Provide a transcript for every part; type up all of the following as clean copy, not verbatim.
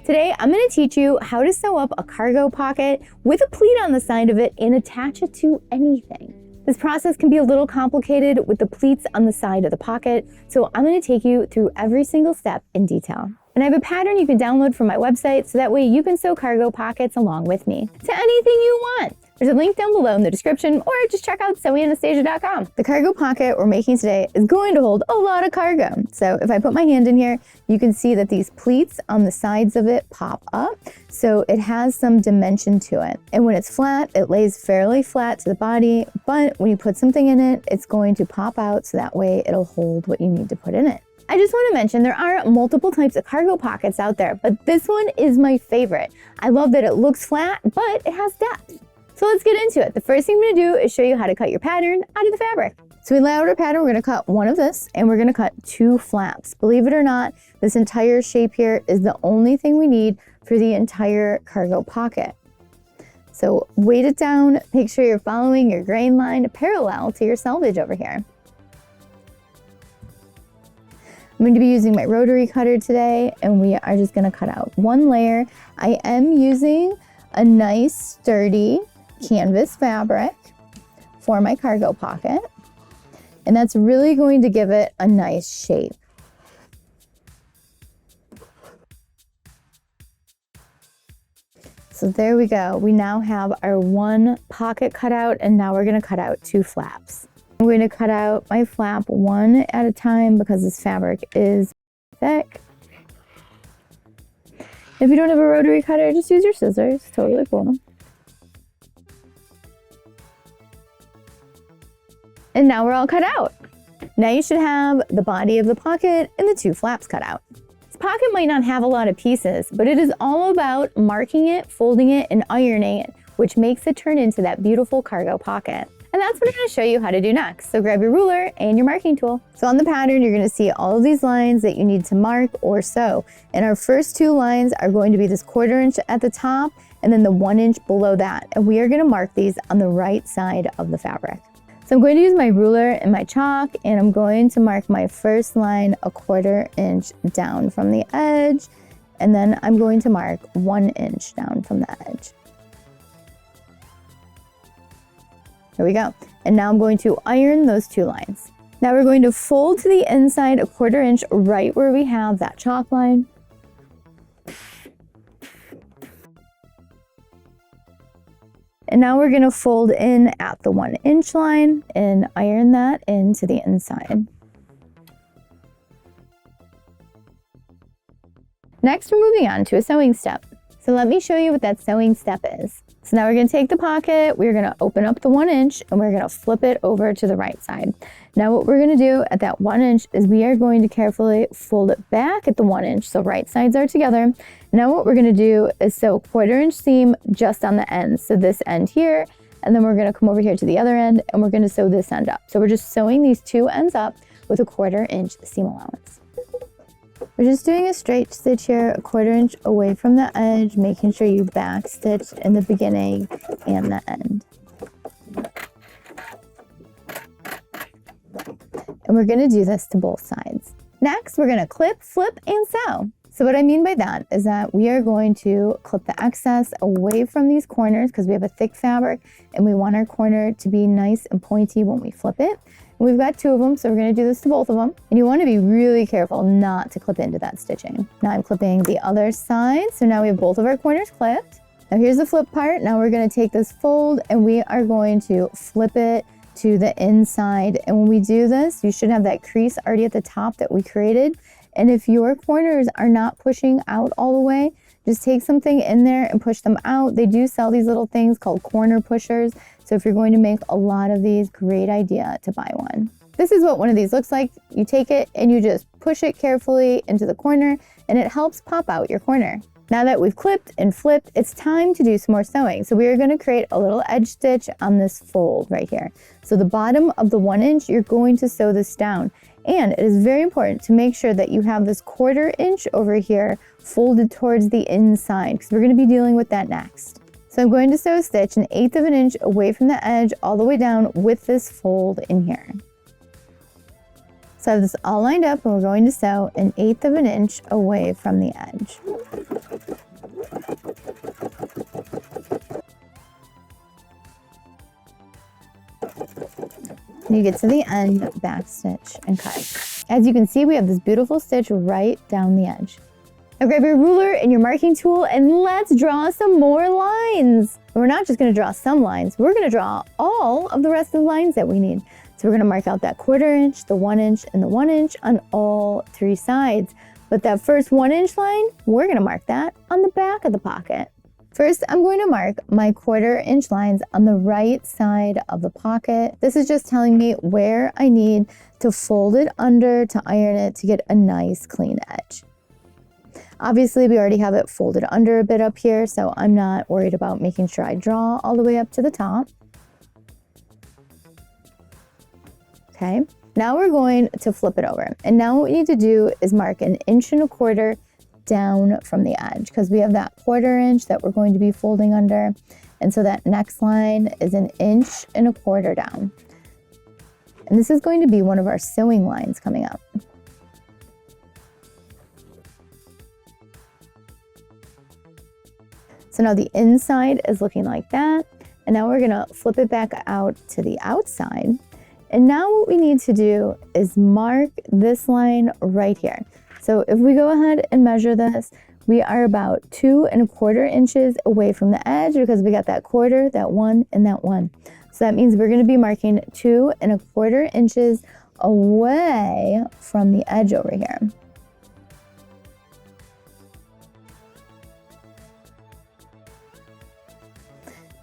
Today, I'm going to teach you how to sew up a cargo pocket with a pleat on the side of it and attach it to anything. This process can be a little complicated with the pleats on the side of the pocket, so I'm going to take you through every single step in detail. And I have a pattern you can download from my website so that way you can sew cargo pockets along with me to anything you want. There's a link down below in the description, or just check out sewinganastasia.com. The cargo pocket we're making today is going to hold a lot of cargo. So if I put my hand in here, you can see that these pleats on the sides of it pop up. So it has some dimension to it. And when it's flat, it lays fairly flat to the body, but when you put something in it, it's going to pop out so that way it'll hold what you need to put in it. I just want to mention there are multiple types of cargo pockets out there, but this one is my favorite. I love that it looks flat, but it has depth. So let's get into it. The first thing I'm going to do is show you how to cut your pattern out of the fabric. So we lay out our pattern, we're going to cut one of this, and we're going to cut 2 flaps. Believe it or not, this entire shape here is the only thing we need for the entire cargo pocket. So weight it down, make sure you're following your grain line parallel to your selvage over here. I'm going to be using my rotary cutter today, and we are just going to cut out 1 layer. I am using a nice sturdy canvas fabric for my cargo pocket, and that's really going to give it a nice shape. So there we go. We now have our 1 pocket cut out, and now we're going to cut out 2 flaps. I'm going to cut out my flap 1 at a time because this fabric is thick. If you don't have a rotary cutter, just use your scissors. Totally cool. And now we're all cut out. Now you should have the body of the pocket and the 2 flaps cut out. This pocket might not have a lot of pieces, but it is all about marking it, folding it, and ironing it, which makes it turn into that beautiful cargo pocket. And that's what I'm going to show you how to do next. So grab your ruler and your marking tool. So on the pattern, you're going to see all of these lines that you need to mark or sew. And our first 2 lines are going to be this 1/4 inch at the top and then the 1 inch below that. And we are going to mark these on the right side of the fabric. So I'm going to use my ruler and my chalk, and I'm going to mark my first line 1/4 inch down from the edge. And then I'm going to mark 1 inch down from the edge. There we go. And now I'm going to iron those 2 lines. Now we're going to fold to the inside 1/4 inch right where we have that chalk line. And now we're going to fold in at the 1 inch line and iron that into the inside. Next, we're moving on to a sewing step. So let me show you what that sewing step is. So now we're going to take the pocket, we're going to open up the 1 inch, and we're going to flip it over to the right side. Now what we're going to do at that 1 inch is we are going to carefully fold it back at the 1 inch, so right sides are together. Now what we're going to do is sew 1/4 inch seam just on the ends, so this end here, and then we're going to come over here to the other end, and we're going to sew this end up. So we're just sewing these 2 ends up with a 1/4 inch seam allowance. We're just doing a straight stitch here, 1/4 inch away from the edge, making sure you back stitch in the beginning and the end. And we're going to do this to both sides. Next, we're going to clip, flip, and sew. So what I mean by that is that we are going to clip the excess away from these corners because we have a thick fabric and we want our corner to be nice and pointy when we flip it. And we've got 2 of them, so we're going to do this to both of them. And you want to be really careful not to clip into that stitching. Now I'm clipping the other side, so now we have both of our corners clipped. Now here's the flip part. Now we're going to take this fold and we are going to flip it to the inside. And when we do this, you should have that crease already at the top that we created. And if your corners are not pushing out all the way, just take something in there and push them out. They do sell these little things called corner pushers. So if you're going to make a lot of these, great idea to buy one. This is what one of these looks like. You take it and you just push it carefully into the corner and it helps pop out your corner. Now that we've clipped and flipped, it's time to do some more sewing. So we are going to create a little edge stitch on this fold right here. So the bottom of the 1 inch, you're going to sew this down. And it is very important to make sure that you have this 1/4 inch over here folded towards the inside because we're going to be dealing with that next. So I'm going to sew a stitch 1/8 of an inch away from the edge all the way down with this fold in here. So I have this all lined up and we're going to sew 1/8 of an inch away from the edge. You get to the end, back stitch and cut. As you can see, we have this beautiful stitch right down the edge. Now grab your ruler and your marking tool and let's draw some more lines. And we're not just gonna draw some lines, we're gonna draw all of the rest of the lines that we need. So we're gonna mark out that 1/4 inch, the 1 inch, and the 1 inch on all 3 sides. But that first 1 inch line, we're gonna mark that on the back of the pocket. First, I'm going to mark my 1/4 inch lines on the right side of the pocket. This is just telling me where I need to fold it under to iron it to get a nice clean edge. Obviously, we already have it folded under a bit up here, so I'm not worried about making sure I draw all the way up to the top. Okay, now we're going to flip it over. And now what we need to do is mark 1 1/4 inch down from the edge because we have that 1/4 inch that we're going to be folding under. And so that next line is 1 1/4 inch down. And this is going to be one of our sewing lines coming up. So now the inside is looking like that. And now we're gonna flip it back out to the outside. And now what we need to do is mark this line right here. So if we go ahead and measure this, we are about 2 1/4 inches away from the edge because we got that 1/4, that 1, and that 1. So that means we're gonna be marking 2 1/4 inches away from the edge over here.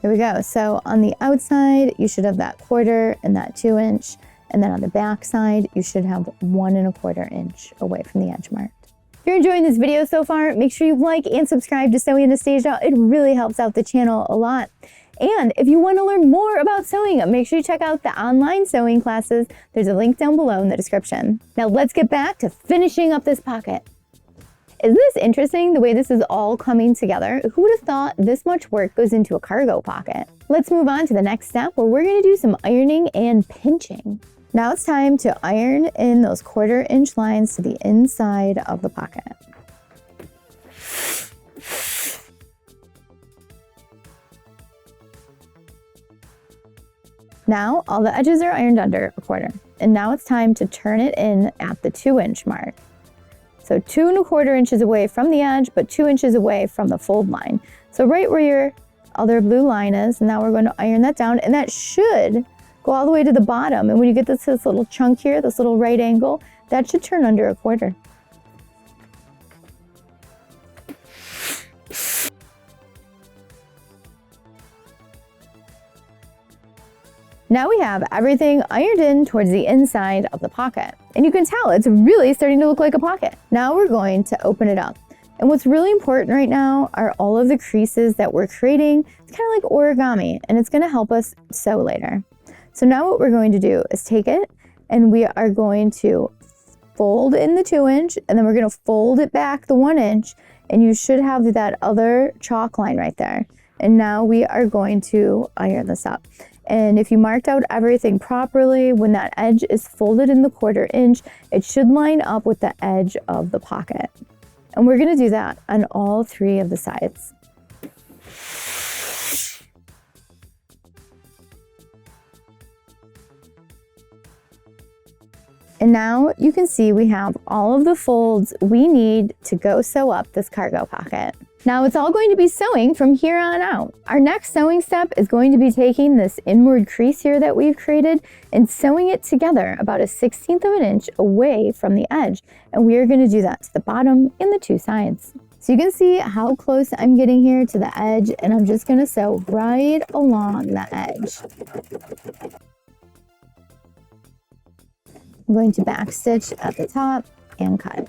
Here we go. So on the outside, you should have that 1/4 and that 2 inch. And then on the back side, you should have 1 1/4 inch away from the edge marked. If you're enjoying this video so far, make sure you like and subscribe to Sewing Anastasia. It really helps out the channel a lot. And if you want to learn more about sewing, make sure you check out the online sewing classes. There's a link down below in the description. Now let's get back to finishing up this pocket. Is this interesting, the way this is all coming together? Who would have thought this much work goes into a cargo pocket? Let's move on to the next step where we're gonna do some ironing and pinching. Now it's time to iron in those 1/4 inch lines to the inside of the pocket. Now all the edges are ironed under 1/4. And now it's time to turn it in at the 2 inch mark. So 2 1/4 inches away from the edge, but 2 inches away from the fold line. So right where your other blue line is, now we're going to iron that down, and that should go all the way to the bottom. And when you get this little chunk here, this little right angle, that should turn under 1/4. Now we have everything ironed in towards the inside of the pocket. And you can tell it's really starting to look like a pocket. Now we're going to open it up. And what's really important right now are all of the creases that we're creating. It's kind of like origami, and it's gonna help us sew later. So now what we're going to do is take it and we are going to fold in the 2 inch, and then we're gonna fold it back the 1 inch, and you should have that other chalk line right there. And now we are going to iron this up. And if you marked out everything properly, when that edge is folded in the 1/4 inch, it should line up with the edge of the pocket. And we're gonna do that on all 3 of the sides. And now you can see we have all of the folds we need to go sew up this cargo pocket. Now it's all going to be sewing from here on out. Our next sewing step is going to be taking this inward crease here that we've created and sewing it together about 1/16 of an inch away from the edge. And we are going to do that to the bottom and the 2 sides. So you can see how close I'm getting here to the edge, and I'm just going to sew right along the edge. I'm going to back stitch at the top and cut.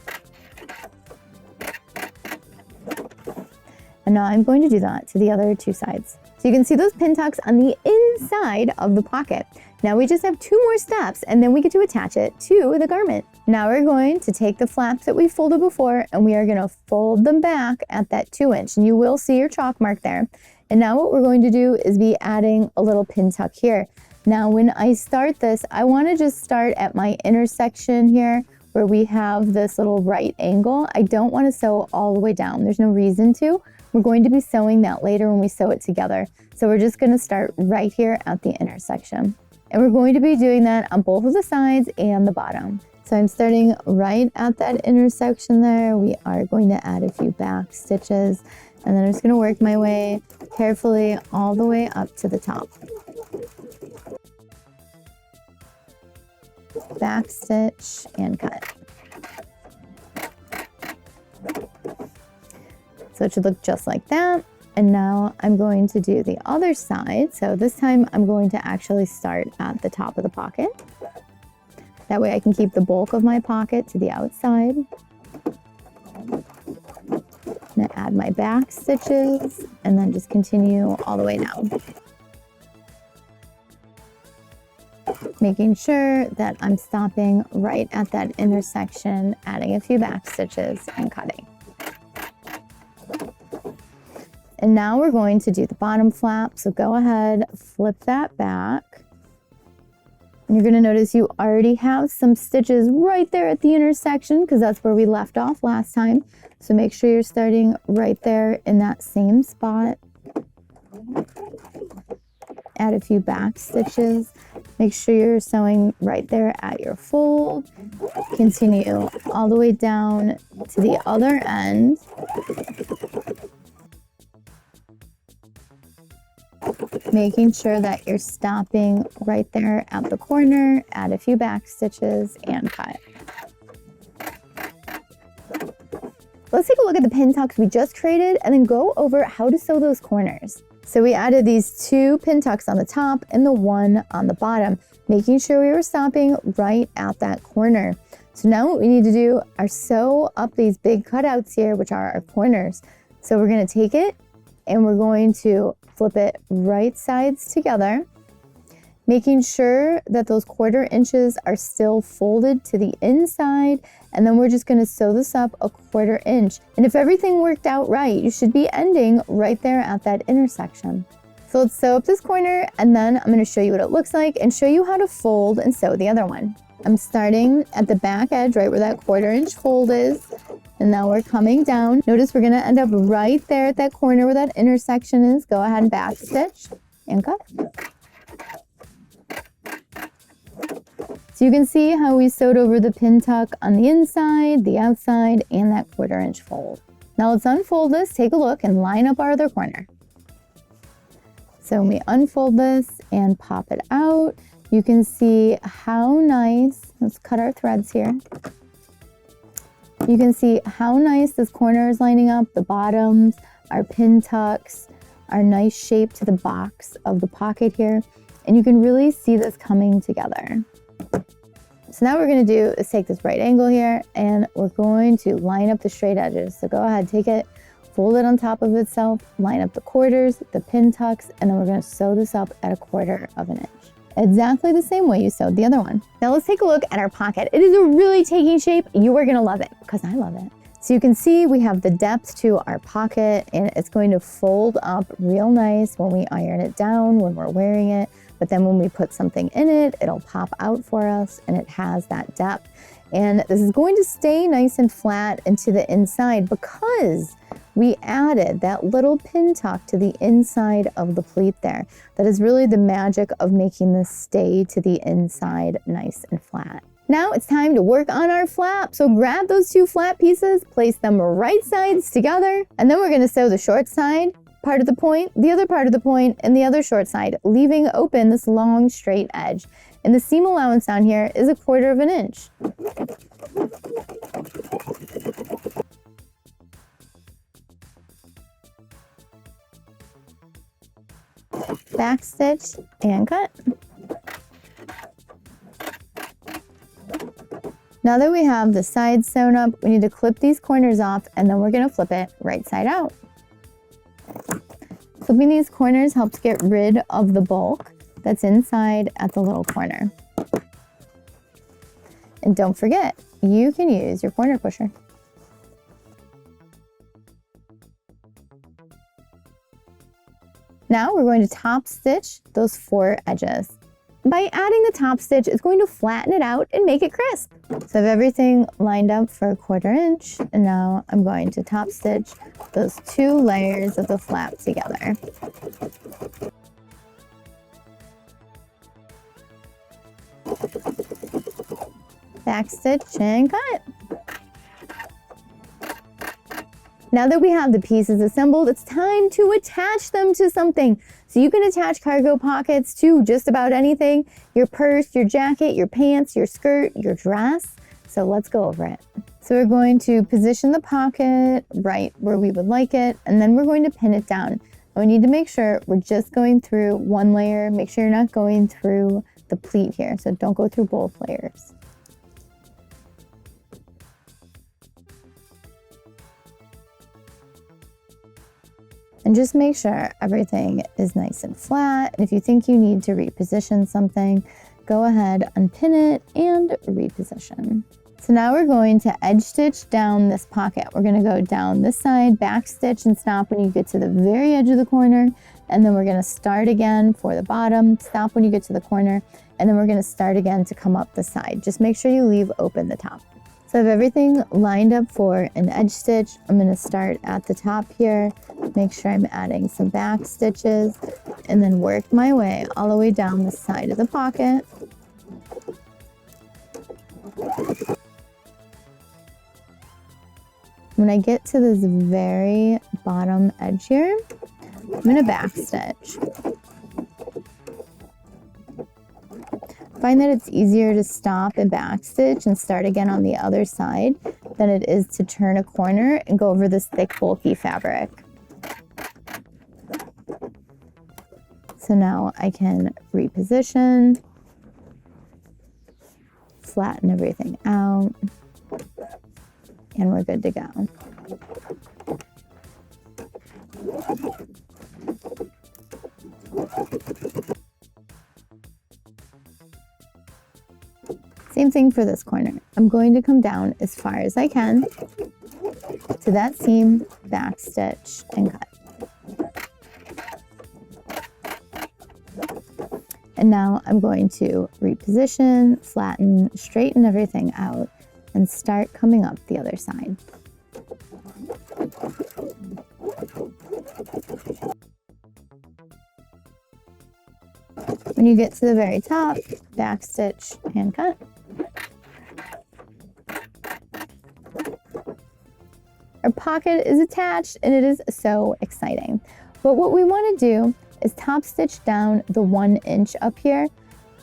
And now I'm going to do that to the other 2 sides. So you can see those pin tucks on the inside of the pocket. Now we just have 2 more steps and then we get to attach it to the garment. Now we're going to take the flaps that we folded before and we are going to fold them back at that 2 inch. And you will see your chalk mark there. And now what we're going to do is be adding a little pin tuck here. Now when I start this, I want to just start at my intersection here where we have this little right angle. I don't want to sew all the way down. There's no reason to. We're going to be sewing that later when we sew it together. So we're just going to start right here at the intersection. And we're going to be doing that on both of the sides and the bottom. So I'm starting right at that intersection there. We are going to add a few back stitches, and then I'm just going to work my way carefully all the way up to the top. Back stitch and cut. So it should look just like that. And now I'm going to do the other side. So this time I'm going to actually start at the top of the pocket. That way I can keep the bulk of my pocket to the outside. I'm going to add my back stitches and then just continue all the way down. Making sure that I'm stopping right at that intersection, adding a few back stitches and cutting. And now we're going to do the bottom flap. So go ahead, flip that back. And you're going to notice you already have some stitches right there at the intersection because that's where we left off last time. So make sure you're starting right there in that same spot. Add a few back stitches. Make sure you're sewing right there at your fold. Continue all the way down to the other end. Making sure that you're stopping right there at the corner, add a few back stitches and cut. Let's take a look at the pin tucks we just created and then go over how to sew those corners. So we added these 2 pin tucks on the top and the 1 on the bottom, making sure we were stopping right at that corner. So now what we need to do are sew up these big cutouts here, which are our corners. So we're going to take it and we're going to flip it right sides together, making sure that those 1/4 inches are still folded to the inside, and then we're just going to sew this up a 1/4 inch. And if everything worked out right, you should be ending right there at that intersection. So let's sew up this corner, and then I'm going to show you what it looks like and show you how to fold and sew the other one. I'm starting at the back edge, right where that 1/4 inch fold is. And now we're coming down. Notice we're going to end up right there at that corner where that intersection is. Go ahead and back stitch and cut. So you can see how we sewed over the pin tuck on the inside, the outside, and that 1/4 inch fold. Now let's unfold this, take a look, and line up our other corner. So when we unfold this and pop it out, you can see how nice, let's cut our threads here. You can see how nice this corner is lining up, the bottoms, our pin tucks, our nice shape to the box of the pocket here. And you can really see this coming together. So now what we're going to do is take this right angle here and we're going to line up the straight edges. So go ahead, take it, fold it on top of itself, line up the quarters, the pin tucks, and then we're going to sew this up at a 1/4 of an inch. Exactly the same way you sewed the other one. Now let's take a look at our pocket. It is a really taking shape. You are going to love it because I love it. So you can see we have the depth to our pocket and it's going to fold up real nice when we iron it down, when we're wearing it. But then when we put something in it, it'll pop out for us and it has that depth. And this is going to stay nice and flat and to the inside because we added that little pin tuck to the inside of the pleat there. That is really the magic of making this stay to the inside nice and flat. Now it's time to work on our flap. So grab those 2 flat pieces, place them right sides together, and then we're going to sew the short side, part of the point, the other part of the point, and the other short side, leaving open this long straight edge. And the seam allowance down here is a 1/4 of an inch. Back stitch and cut. Now that we have the sides sewn up, we need to clip these corners off and then we're going to flip it right side out. Flipping these corners helps get rid of the bulk that's inside at the little corner. And don't forget, you can use your corner pusher. Now we're going to top stitch those 4 edges. By adding the top stitch, it's going to flatten it out and make it crisp. So I have everything lined up for a 1/4 inch, and now I'm going to top stitch those 2 layers of the flap together. Backstitch and cut. Now that we have the pieces assembled, it's time to attach them to something. So you can attach cargo pockets to just about anything, your purse, your jacket, your pants, your skirt, your dress. So let's go over it. So we're going to position the pocket right where we would like it, and then we're going to pin it down. And we need to make sure we're just going through one layer. Make sure you're not going through the pleat here, so don't go through both layers. And just make sure everything is nice and flat. And if you think you need to reposition something, go ahead, unpin it, and reposition. So now we're going to edge stitch down this pocket. We're going to go down this side, back stitch, and stop when you get to the very edge of the corner. And then we're going to start again for the bottom, stop when you get to the corner, and then we're going to start again to come up the side. Just make sure you leave open the top. So I have everything lined up for an edge stitch. I'm going to start at the top here, make sure I'm adding some back stitches, and then work my way all the way down the side of the pocket. When I get to this very bottom edge here, I'm going to back stitch. Find that it's easier to stop and back stitch and start again on the other side than it is to turn a corner and go over this thick, bulky fabric. So now I can reposition, flatten everything out, and we're good to go. Same thing for this corner. I'm going to come down as far as I can to that seam, back stitch, and cut. And now I'm going to reposition, flatten, straighten everything out, and start coming up the other side. When you get to the very top, back stitch and cut. Our pocket is attached and it is so exciting. But what we want to do is top stitch down the 1 inch up here,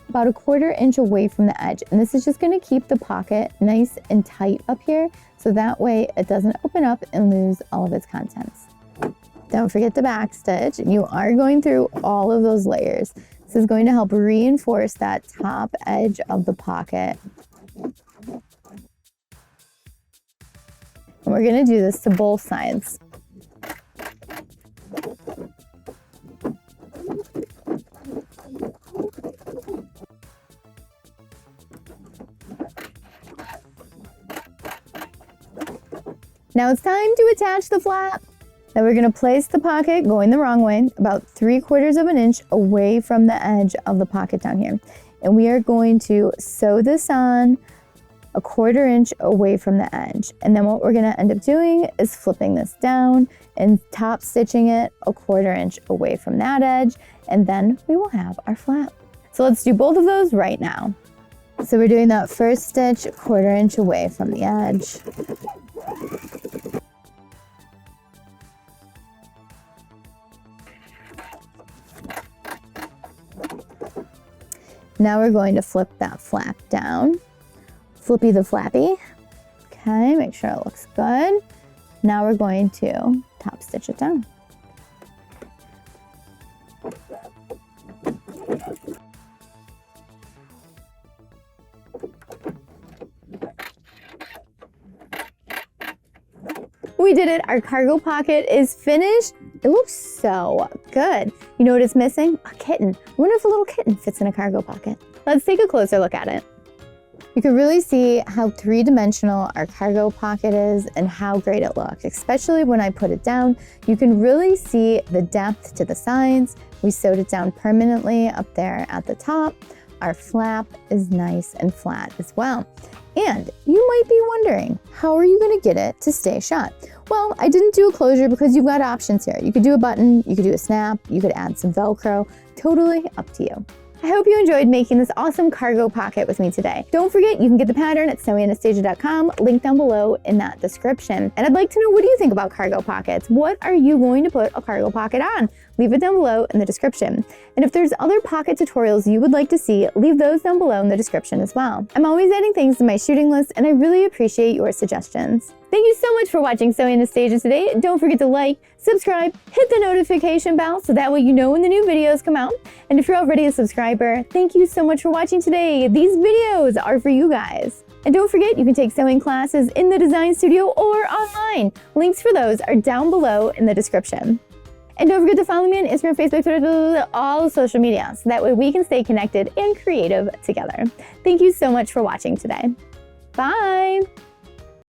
about a 1/4 inch away from the edge. And this is just going to keep the pocket nice and tight up here, so that way it doesn't open up and lose all of its contents. Don't forget to back stitch. You are going through all of those layers. This is going to help reinforce that top edge of the pocket. And we're going to do this to both sides. Now it's time to attach the flap. Now we're going to place the pocket going the wrong way, about 3/4 of an inch away from the edge of the pocket down here. And we are going to sew this on a 1/4 inch away from the edge. And then what we're going to end up doing is flipping this down and top stitching it a 1/4 inch away from that edge. And then we will have our flap. So let's do both of those right now. So we're doing that first stitch a 1/4 inch away from the edge. Now we're going to flip that flap down. Flippy the flappy. Okay, make sure it looks good. Now we're going to top stitch it down. We did it. Our cargo pocket is finished. It looks so good. You know what it's missing? A kitten. I wonder if a little kitten fits in a cargo pocket. Let's take a closer look at it. You can really see how 3-dimensional our cargo pocket is and how great it looks, especially when I put it down. You can really see the depth to the sides. We sewed it down permanently up there at the top. Our flap is nice and flat as well. And you might be wondering, how are you going to get it to stay shut? Well, I didn't do a closure because you've got options here. You could do a button, you could do a snap, you could add some Velcro, totally up to you. I hope you enjoyed making this awesome cargo pocket with me today. Don't forget, you can get the pattern at sewinganastasia.com, link down below in that description. And I'd like to know, what do you think about cargo pockets? What are you going to put a cargo pocket on? Leave it down below in the description. And if there's other pocket tutorials you would like to see, leave those down below in the description as well. I'm always adding things to my shooting list, and I really appreciate your suggestions. Thank you so much for watching Sewing Anastasia today. Don't forget to like, subscribe, hit the notification bell so that way you know when the new videos come out. And if you're already a subscriber, thank you so much for watching today. These videos are for you guys. And don't forget, you can take sewing classes in the design studio or online. Links for those are down below in the description. And don't forget to follow me on Instagram, Facebook, Twitter, all social media, so that way we can stay connected and creative together. Thank you so much for watching today. Bye!